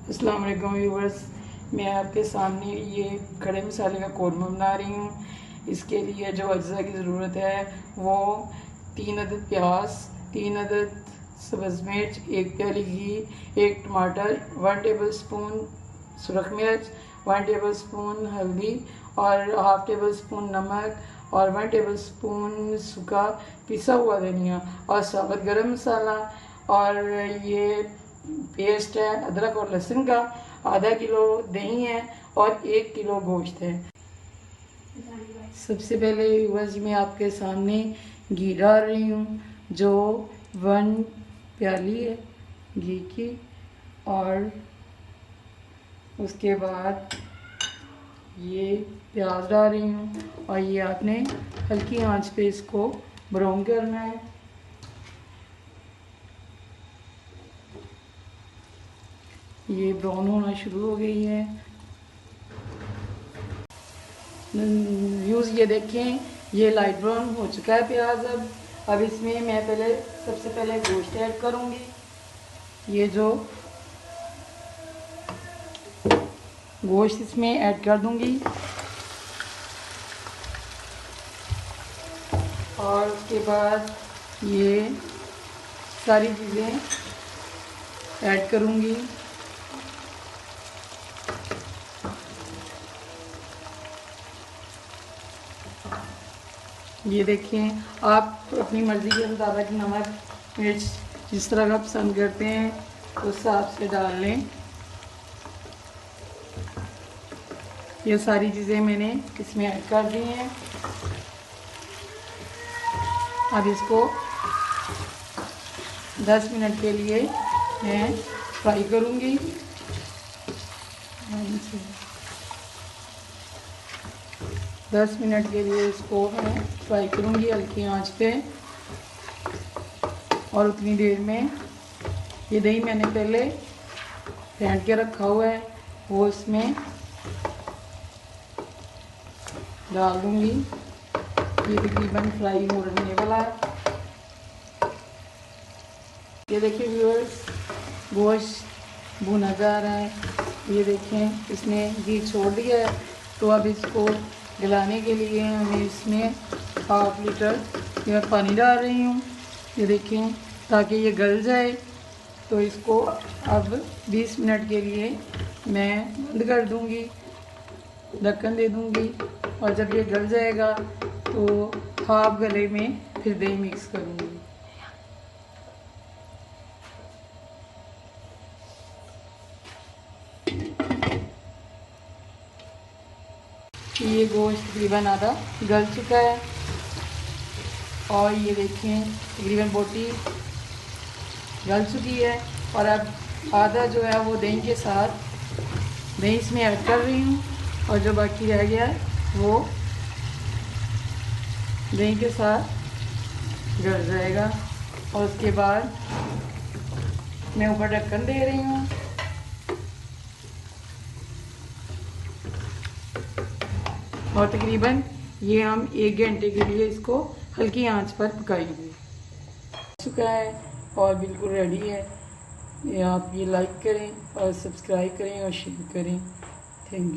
अस्सलाम वालेकुम व्यूवर्स, मैं आपके सामने ये खड़े मसाले का कौरमा बना रही हूँ। इसके लिए जो अज्जा की ज़रूरत है वो 3 अदद प्याज, 3 अदद सब्ज़ मिर्च, 1 प्याली घी, 1 टमाटर, 1 टेबल स्पून सुरख मिर्च, 1 टेबल स्पून हल्दी और हाफ़ टेबल स्पून नमक और 1 टेबल स्पून सूखा पिसा हुआ धनिया और साबुत गरम मसाला। और ये पेस्ट है अदरक और लहसुन का, आधा किलो दही है और 1 किलो गोश्त है। सबसे पहले व्यूअर्स मैं आपके सामने घी डाल रही हूँ जो 1 प्याली है घी की, और उसके बाद ये प्याज डाल रही हूँ और ये आपने हल्की आंच पे इसको ब्राउन करना है। ये ब्राउन होना शुरू हो गई है। व्यूज़ ये देखें, ये लाइट ब्राउन हो चुका है प्याज। अब इसमें मैं सबसे पहले गोश्त ऐड करूँगी। ये जो गोश्त इसमें ऐड कर दूँगी और उसके बाद ये सारी चीज़ें ऐड करूँगी। ये देखें, आप अपनी मर्ज़ी के मुताबिक नमक मिर्च जिस तरह का पसंद करते हैं उस हिसाब से डाल लें। ये सारी चीज़ें मैंने इसमें ऐड कर दी हैं। अब इसको 10 मिनट के लिए मैं फ्राई करूँगी। 10 मिनट के लिए इसको मैं फ्राई करूँगी हल्की आंच पे। और उतनी देर में ये दही मैंने पहले फेंट के रखा हुआ है वो इसमें डाल दूँगी। ये तकरीबन फ्राई होने वाला है। ये देखिए व्यूअर्स, गोश्त भुना जा रहा है। ये देखें, इसने घी छोड़ दिया है। तो अब इसको गलाने के लिए मैं इसमें ½ लीटर मैं पानी डाल रही हूँ। ये देखें, ताकि ये गल जाए। तो इसको अब 20 मिनट के लिए मैं बंद कर दूँगी, ढक्कन दे दूँगी। और जब ये गल जाएगा तो हाफ गले में फिर दही मिक्स करूँगी। ये गोश्त तकरीबन आधा गल चुका है और ये देखें तकरीबन बोटी गल चुकी है। और अब आधा जो है वो दही के साथ दही इसमें ऐड कर रही हूँ और जो बाकी रह गया है वो दही के साथ गल जाएगा। और उसके बाद मैं ऊपर ढक्कन दे रही हूँ। और तकरीबन ये हम 1 घंटे के लिए इसको हल्की आंच पर पकाएंगे। चुका है और बिल्कुल रेडी है। ये आप ये लाइक करें और सब्सक्राइब करें और शेयर करें। Thank you.